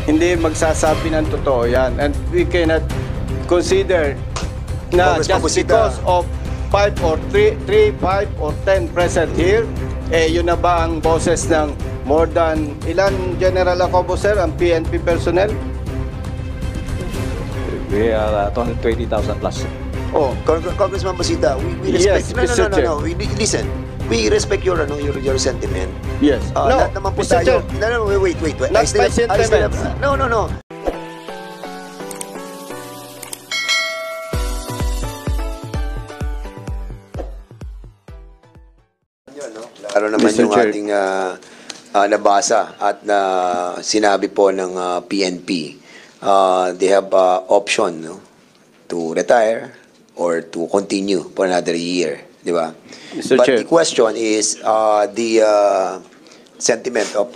Hindi magsasabi ng totoo yan. And we cannot consider na Congressman just Busita. because of 5 or 3, 5 or 10 present here, yun na ba ang boses ng more than ilan, General Acobo, sir, ang PNP personnel? We are 20,000 plus. Oh, Congressman Busita, we Yes, respect. Mr. Chair. No. Listen, we respect your sentiment. yes. Lahat naman po Mr. tayo. Chair, No, wait. Not my sentiments. No. Klaro naman Mr. yung Chair. ating nabasa at na sinabi po ng PNP. They have option, no, to retire or to continue for another year, di ba? Mr. But Chair. the question is the sentiment of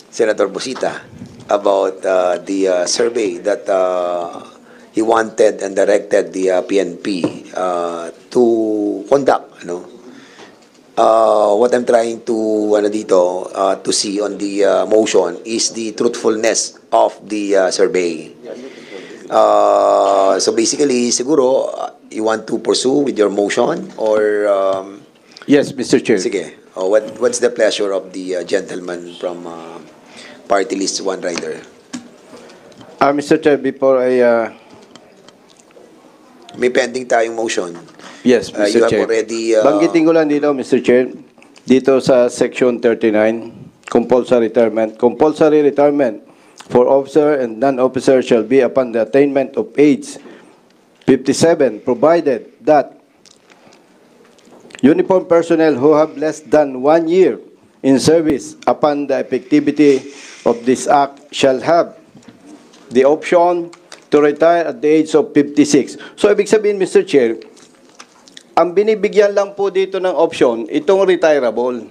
Senator Busita about the survey that he wanted and directed the PNP to conduct, what I'm trying to to see on the motion is the truthfulness of the survey. So basically, siguro you want to pursue with your motion or Yes, Mr. Chair. sige. What's the pleasure of the gentleman from Party List One Rider? Mr. Chair, before I... May pending tayong motion. Yes, You Mr. have Chair. already Banggitin ko lang dito, Mr. Chair, dito sa Section 39, compulsory retirement for officer and non-officer shall be upon the attainment of age 57, provided that uniform personnel who have less than 1 year in service upon the effectivity of this act shall have the option to retire at the age of 56. So, ibig sabihin, Mr. Chair, ang binibigyan lang po dito ng option, itong retirable.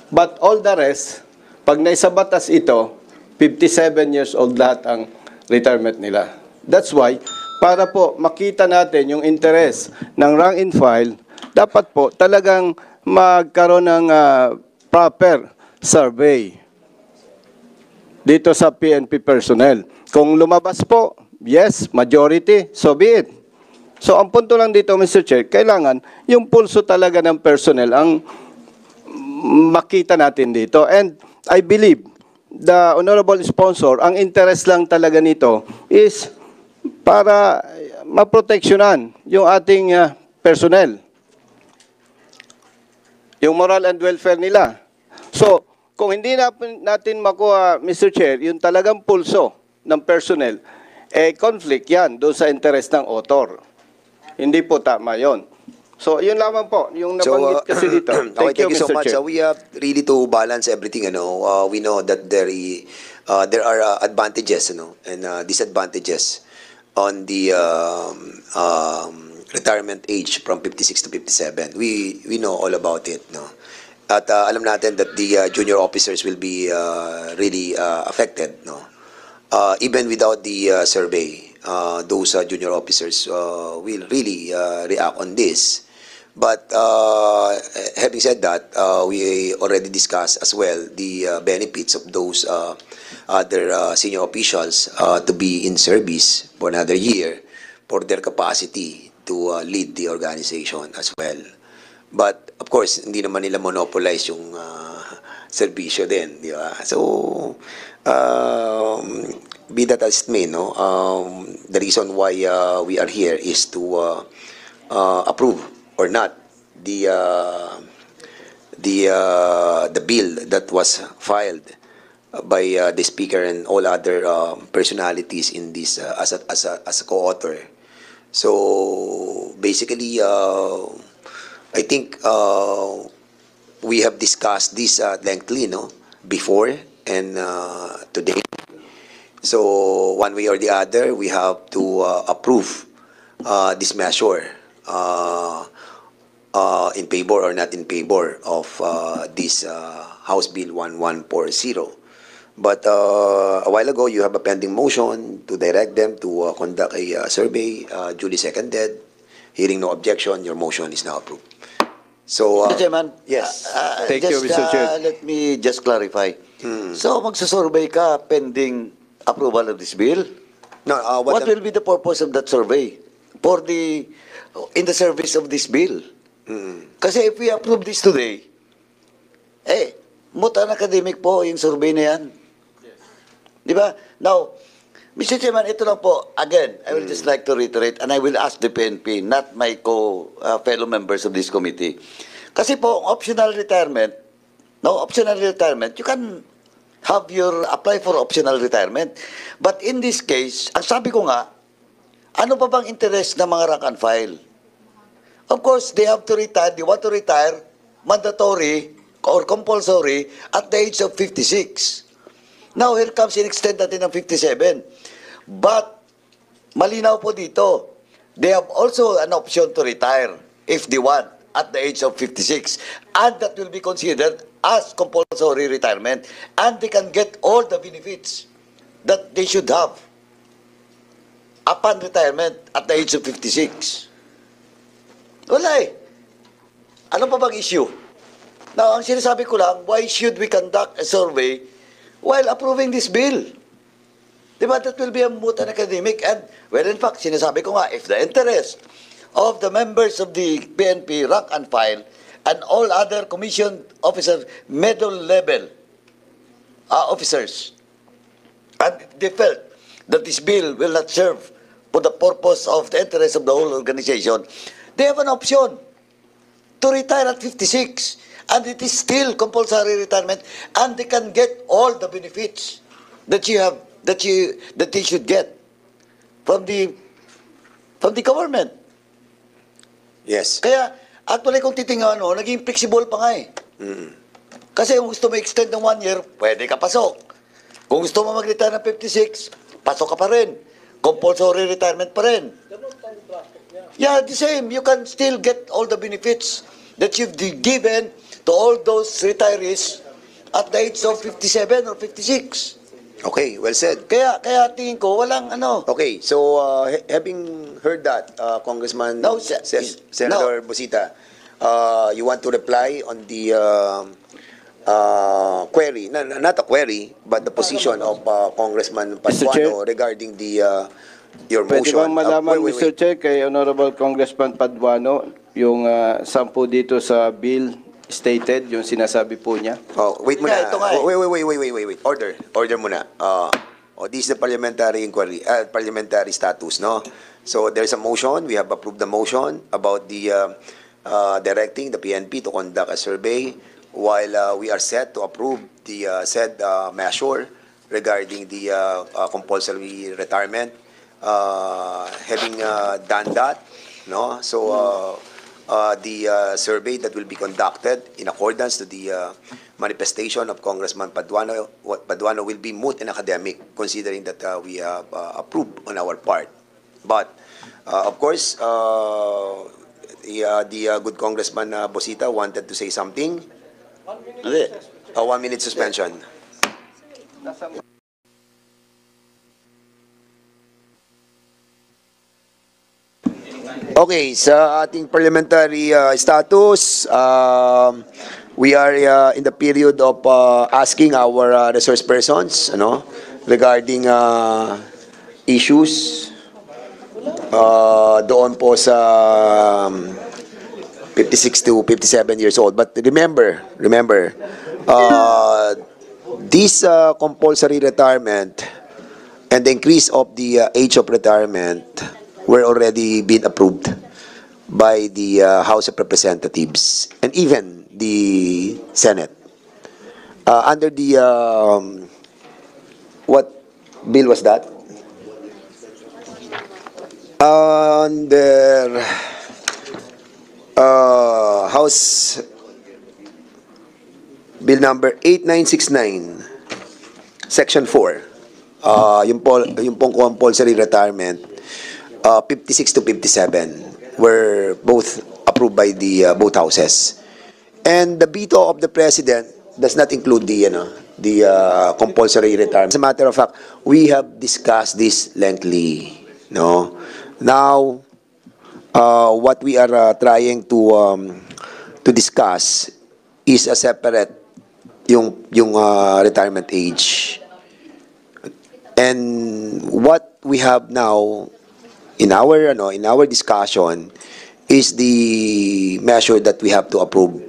But all the rest, pag naisabatas ito, 57 years old lahat ang retirement nila. That's why, para po makita natin yung interest ng rank and file, dapat po talagang magkaroon ng proper survey dito sa PNP personnel. Kung lumabas po, yes, majority, so be it. So, ang punto lang dito, Mr. Chair, kailangan yung pulso talaga ng personnel ang makita natin dito. And I believe the honorable sponsor, ang interest lang talaga nito is para maproteksyonan yung ating personnel. Yung moral and welfare nila. So, kung hindi natin makuha, Mr. Chair, yung talagang pulso ng personnel, conflict yan doon sa interest ng author. Hindi po tama yon. So, yun lamang po, yung nabanggit kasi dito. Thank you so Mr. much. Chair. We have really to balance everything. We know that there are advantages, and disadvantages on the retirement age from 56 to 57. We know all about it, no. At alam natin that the junior officers will be really affected, no. Even without the survey, those junior officers will really react on this. But having said that, we already discussed as well the benefits of those other senior officials to be in service for another year for their capacity to lead the organization as well. But of course, hindi naman nila monopolize yung serbisyo din, di ba? So, be that as it may, no? The reason why we are here is to approve or not the bill that was filed by the speaker and all other personalities in this as a co-author. So basically, I think we have discussed this lengthily, no, before and today. So one way or the other, we have to approve this measure in favor or not in favor of this House Bill 1140. But a while ago, you have a pending motion to direct them to conduct a survey, duly seconded. Hearing no objection, your motion is now approved. So, Mr. Chairman, yes. Thank you, Mr. Chair. Let me just clarify. So, magsasurvey ka pending approval of this bill? No, What will be the purpose of that survey in the service of this bill? Kasi if we approve this today, mutan academic po yung survey na yan. Di ba? Now, Mr. Chairman, ito lang po, again, I will just like to reiterate, and I will ask the PNP, not my fellow members of this committee. Kasi po, optional retirement, you can apply for optional retirement. But in this case, ang sabi ko nga, ano pa bang interest ng mga rank and file? Of course, they want to retire mandatory or compulsory at the age of 56. Now, here comes in-extend natin ng 57. But, malinaw po dito, they have also an option to retire if they want at the age of 56. And that will be considered as compulsory retirement. And they can get all the benefits that they should have upon retirement at the age of 56. Wala eh. Ano pa bang issue? Now, ang sinasabi ko lang, why should we conduct a survey while approving this bill? Diba, that will be a moot and academic. And, well, in fact, sinasabi ko nga, if the interest of the members of the PNP rank and file and all other commission officers, middle level officers, and they felt that this bill will not serve for the purpose of the interest of the whole organization, they have an option to retire at 56. And it is still compulsory retirement, and they can get all the benefits that they should get from the government. Yes. Kaya actually kung titingnan naging flexible pa nga eh. Kasi kung gusto mo extend ng 1 year, pwede ka pasok. Kung gusto mo mag-retire ng 56, pasok ka pa rin. Compulsory retirement pa rin. Yeah, the same. You can still get all the benefits that you've given to all those retirees at the age of 57 or 56. Okay, well said. Kaya tingin ko, walang ano. Okay, so having heard that, Congressman No, Senator Busita, you want to reply on the query, not a query, but the position of Congressman Mr. Chair? Paduano regarding your Pwede motion. bang malaman, Wait. Mr. Chair, kay Honorable Congressman Paduano, yung 10 dito sa bill stated, yung sinasabi po niya? Oh, wait muna. Ito nga eh. Wait. Order muna. This is the parliamentary inquiry, parliamentary status, no? So there's a motion. We have approved the motion about the directing the PNP to conduct a survey while we are set to approve the said measure regarding the compulsory retirement. Having done that, no? So the survey that will be conducted in accordance to the manifestation of Congressman Paduano will be moot and academic, considering that we have approved on our part. But of course, the good Congressman Bosita wanted to say something. 1 minute suspension. Okay, sa ating parliamentary status, we are in the period of asking our resource persons, regarding issues doon po sa 56 to 57 years old. But remember, this compulsory retirement and the increase of the age of retirement were already been approved by the House of Representatives and even the Senate. Under the, what bill was that? Under House Bill number 8969, Section 4, yung pong compulsory retirement, 56 to 57 were both approved by the both houses. And the veto of the President does not include the compulsory retirement. As a matter of fact, we have discussed this lengthily. No? Now, what we are trying to to discuss is a separate yung retirement age. And what we have now in our discussion is the measure that we have to approve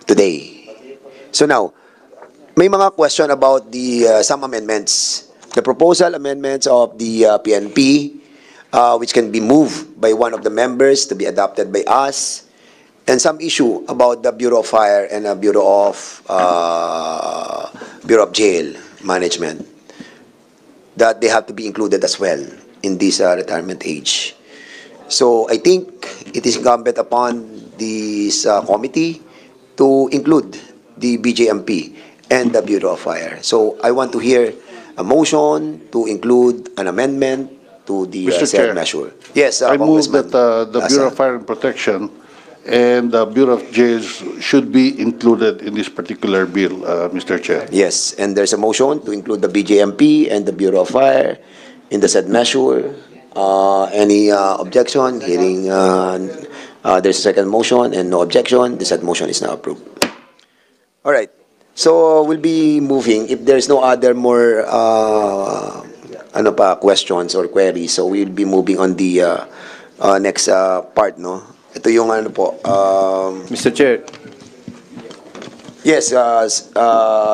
today. So now, may mga question about the some amendments. The proposal amendments of the PNP, which can be moved by one of the members to be adopted by us, and some issue about the Bureau of Fire and the Bureau of Jail Management, that they have to be included as well in this retirement age. So I think it is incumbent upon this committee to include the BJMP and the Bureau of Fire. So I want to hear a motion to include an amendment to the Mr. said Chair, measure. Yes, I move Congressman that the Bureau Asa. of Fire and Protection and the Bureau of Jails should be included in this particular bill, Mr. Chair. Yes, and there's a motion to include the BJMP and the Bureau of Fire in the said measure. Any objection? Hearing there's a second motion and no objection. The said motion is now approved. All right. So we'll be moving. If there's no other more questions or queries, so we'll be moving on the next part, no? Ito yung ano po. Mr. Chair, Yes,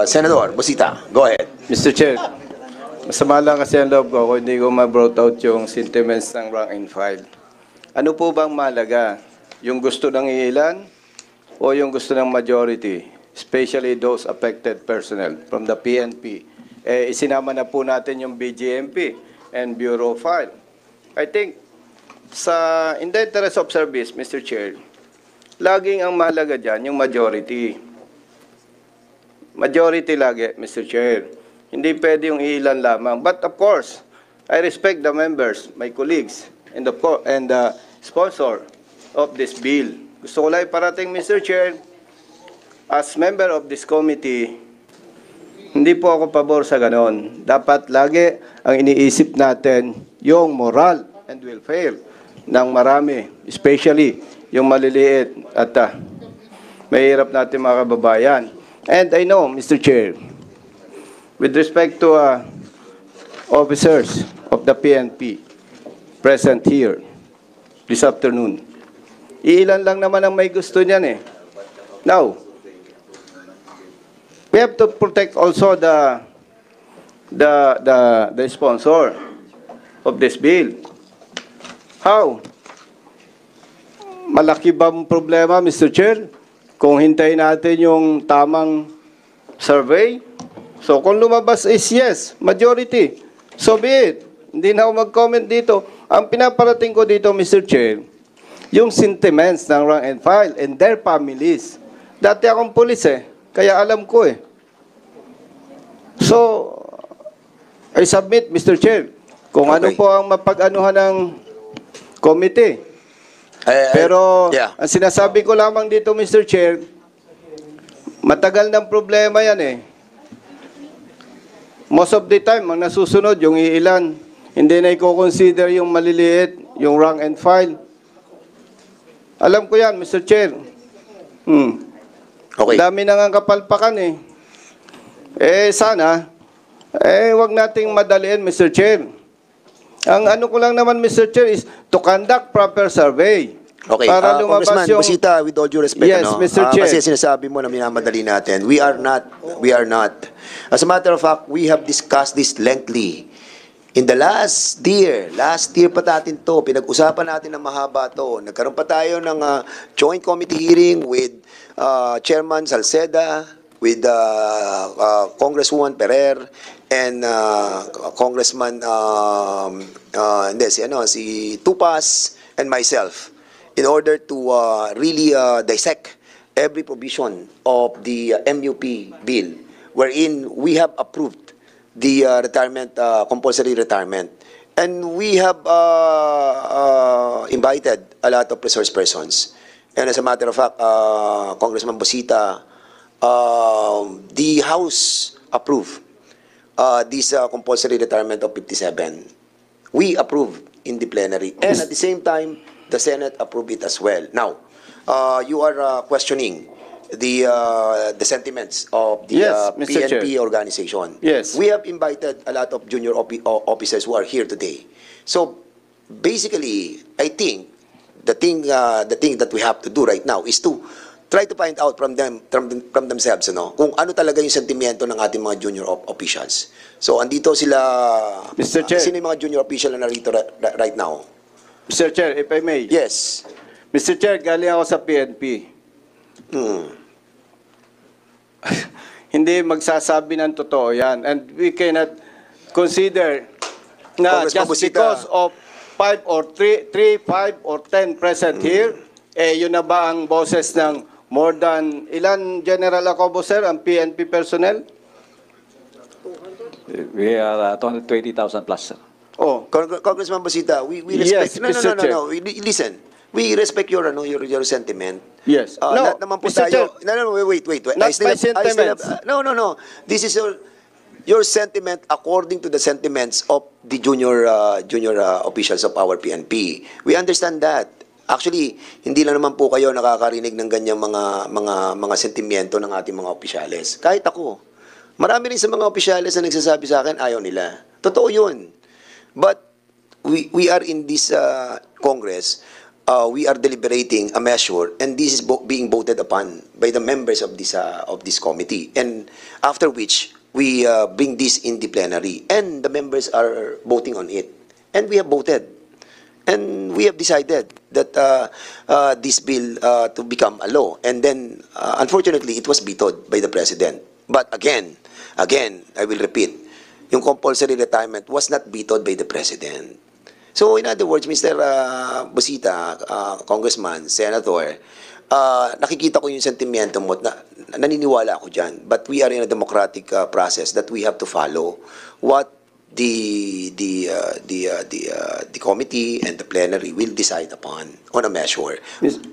Senator Busita, go ahead. Mr. Chair, masama lang kasi ang loob ko kung hindi ko ma-brought out yung sentiments ng rank and file. Ano po bang malaga? Yung gusto ng ilan o yung gusto ng majority? Especially those affected personnel from the PNP. Isinama na po natin yung BGMP and Bureau of Fire. I think, in the interest of service, Mr. Chair, laging ang mahalaga dyan yung majority. Majority lagi, Mr. Chair. Hindi pwede yung ilan lamang. But of course, I respect the members, my colleagues, and the sponsor of this bill. Gusto ko lang iparating, Mr. Chair, as member of this committee, hindi po ako pabor sa ganon. Dapat lagi ang iniisip natin yung moral and welfare ng marami, especially yung maliliit at mahirap natin mga kababayan. And I know, Mr. Chair, with respect to officers of the PNP present here this afternoon, iilan lang naman ang may gusto niyan eh. Now, we have to protect also the sponsor of this bill. How? Malaki ba ang problema, Mr. Chair? Kung hintayin natin yung tamang survey? So kung lumabas is yes, majority, so be it. Hindi na ako mag-comment dito. Ang pinaparating ko dito, Mr. Chair, yung sentiments ng rank and file and their families. Dati akong pulis kaya alam ko So, I submit, Mr. Chair, kung ano Okay. po ang mapag-anuhan ng committee. Pero, yeah. ang sinasabi ko lamang dito, Mr. Chair, matagal ng problema yan Most of the time, ang nasusunod, yung iilan, hindi na i-consider yung maliliit, yung rank and file. Alam ko yan, Mr. Chair. Okay. Dami na nga kapalpakan sana, wag nating madaliin, Mr. Chair. Ang ano ko lang naman, Mr. Chair, is to conduct proper survey. Okay, Para lumabas Congressman yung... Busita, with all due respect, Yes, Mr. Chair. Kasi sinasabi mo na minamadali natin. We are not. As a matter of fact, we have discussed this lengthily. In the last year pa natin to, pinag-usapan natin ng mahaba to. Nagkaroon pa tayo ng joint committee hearing with Chairman Salceda, with Congresswoman Perer, and Congressman si Tupas and myself, in order to really dissect every provision of the MUP bill, wherein we have approved the compulsory retirement. And we have invited a lot of resource persons. And as a matter of fact, Congressman Busita, the House approved this compulsory retirement of 57. We approved in the plenary. And at the same time, the Senate approved it as well. Now, you are questioning the sentiments of the Yes, Mr. PNP Chair. organization. Yes. We have invited a lot of junior officers who are here today. So basically, I think the thing that we have to do right now is to try to find out from themselves, kung ano talaga yung sentimiento ng ating mga junior officials. So andito sila. Mr. Chair. Sino yung mga junior official na narito right now? Mr. Chair, if I may. Yes. Mr. Chair, galing ako sa PNP. Hindi magsasabi ng totoo yan. And we cannot consider na Congressman just Busita. because of 5 or 3, 5 or 10 present here, yun na ba ang boses ng more than, ilan General Acobo, sir, ang PNP personnel? We are 220,000 plus, sir. Oh, Congressman Busita, we Yes, respect. Mr. Chair. Listen, we respect your sentiment. yes. No, Lahat naman po Mr. tayo. Chair, No, wait. Not my sentiments. No. This is your sentiment according to the sentiments of the junior officials of our PNP. We understand that. Actually, hindi lang naman po kayo nakakarinig ng ganyang mga sentimiento ng ating mga opisyales. Kahit ako. Marami rin sa mga opisyales na nagsasabi sa akin, ayaw nila. Totoo yun. But we are in this Congress, we are deliberating a measure, and this is being voted upon by the members of this committee. And after which, we bring this in the plenary, and the members are voting on it. And we have voted. And we have decided that this bill to become a law. And then, unfortunately, it was vetoed by the President. But again, I will repeat, yung compulsory retirement was not vetoed by the President. So, in other words, Mr. Busita, Congressman, Senator, nakikita ko yung sentimiento mo, naniniwala ako dyan. But we are in a democratic process that we have to follow what the committee and the plenary will decide upon on a measure.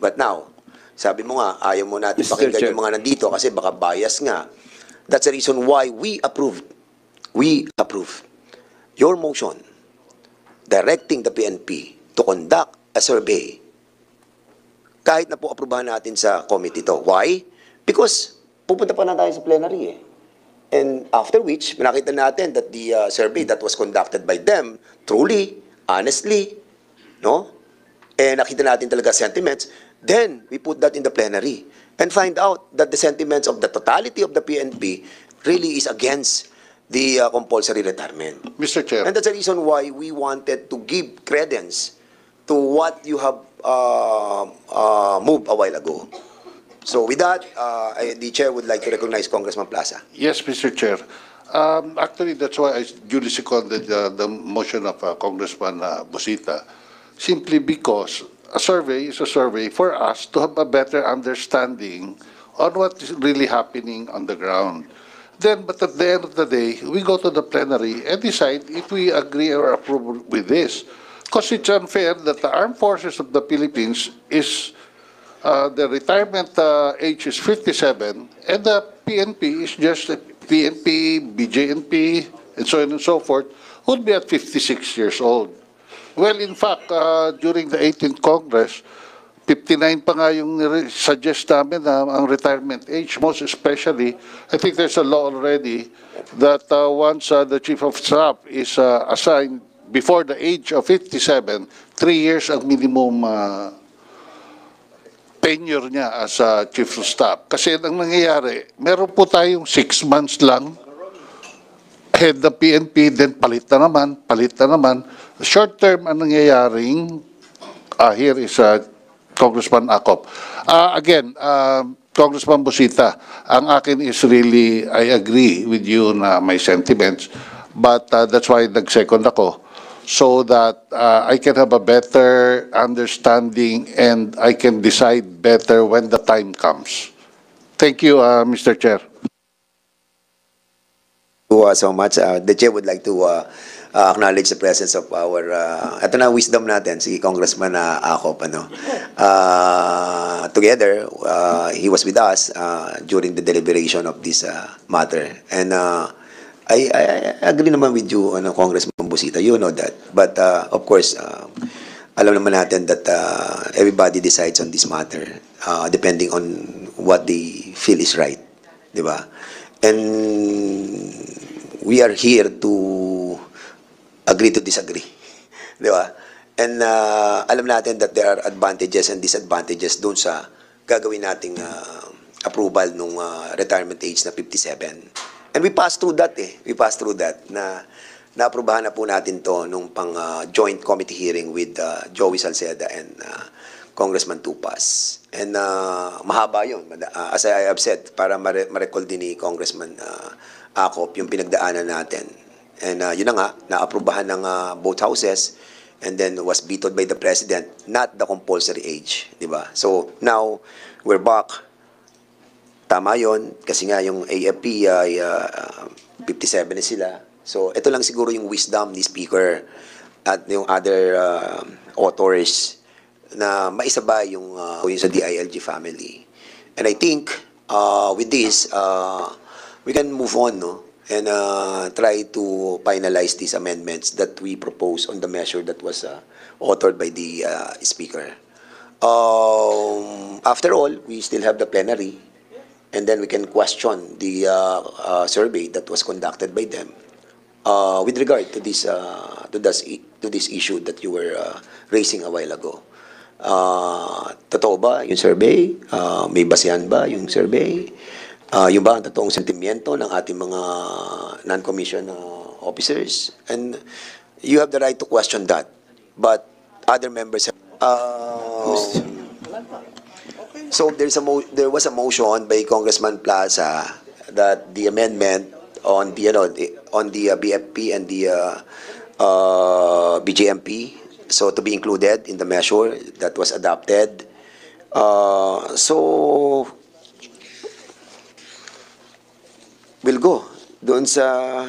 But now, sabi mo nga, ayaw mo natin Mr. pakinggan Chair. yung mga nandito kasi baka bias nga. That's the reason why we approved your motion directing the PNP to conduct a survey kahit na po aprubahan natin sa committee to. Why? Because pupunta pa na tayo sa plenary eh. And after which, nakita natin that the survey that was conducted by them, truly, honestly, no? And nakita natin talaga sentiments, then we put that in the plenary and find out that the sentiments of the totality of the PNP really is against the compulsory retirement. Mr. Chair. And that's the reason why we wanted to give credence to what you have moved a while ago. So with that, the chair would like to recognize Congressman Plaza. Yes, Mr. Chair. Actually, that's why I duly seconded the motion of Congressman Busita, simply because a survey is a survey for us to have a better understanding on what is really happening on the ground. Then, but at the end of the day, we go to the plenary and decide if we agree or approve with this. Because it's unfair that the armed forces of the Philippines is the retirement age is 57, and the PNP is just PNP, BJNP, and so on and so forth, would be at 56 years old. Well, in fact, during the 18th Congress, 59 pa nga yung suggest namin na ang retirement age. Most especially, I think there's a law already that once the Chief of Staff is assigned before the age of 57, 3 years ang minimum tenure niya as Chief of Staff. Kasi ang nangyayari, meron po tayong 6 months lang head ng PNP, then palit na naman. Short term ang nangyayaring, here is Congressman Acop. Again, Congressman Busita, ang akin is really, I agree with you na my sentiments, but that's why nag-second ako, so that I can have a better understanding and I can decide better when the time comes. Thank you, Mr. Chair. So much. The chair would like to acknowledge the presence of our, ito na wisdom natin, si Congressman Acop. Together, he was with us during the deliberation of this matter. And I agree naman with you, Congressman Busita. You know that. But of course, alam naman natin that everybody decides on this matter depending on what they feel is right, di ba? And we are here to agree to disagree, di ba? And alam natin that there are advantages and disadvantages dun sa gagawin nating approval nung retirement age na 57. And we passed through that We passed through that na naaprubahan na po natin to nung pang joint committee hearing with Joey Salceda and Congressman Tupas. And mahaba yun. As I have said, para ma-recall din ni Congressman Acop yung pinagdaanan natin. And yun na nga, naaprubahan ng both houses and then was vetoed by the President, not the compulsory age. Diba? So now, we're back. Tama yun, kasi nga yung AFP ay 57 na sila. So ito lang siguro yung wisdom ni Speaker at yung other authors na maisabay yung sa DILG family. And I think with this, we can move on, no? And try to finalize these amendments that we propose on the measure that was authored by the Speaker. After all, we still have the plenary, and then we can question the survey that was conducted by them with regard to this issue that you were raising a while ago. Totoo ba yung survey? May basehan ba yung survey? Yung ba ang totoong sentimiento ng ating mga non-commissioned officers? And you have the right to question that. But other members have... So there was a motion by Congressman Plaza that the amendment on the BFP and the BJMP, so to be included in the measure that was adopted. So we'll go doon sa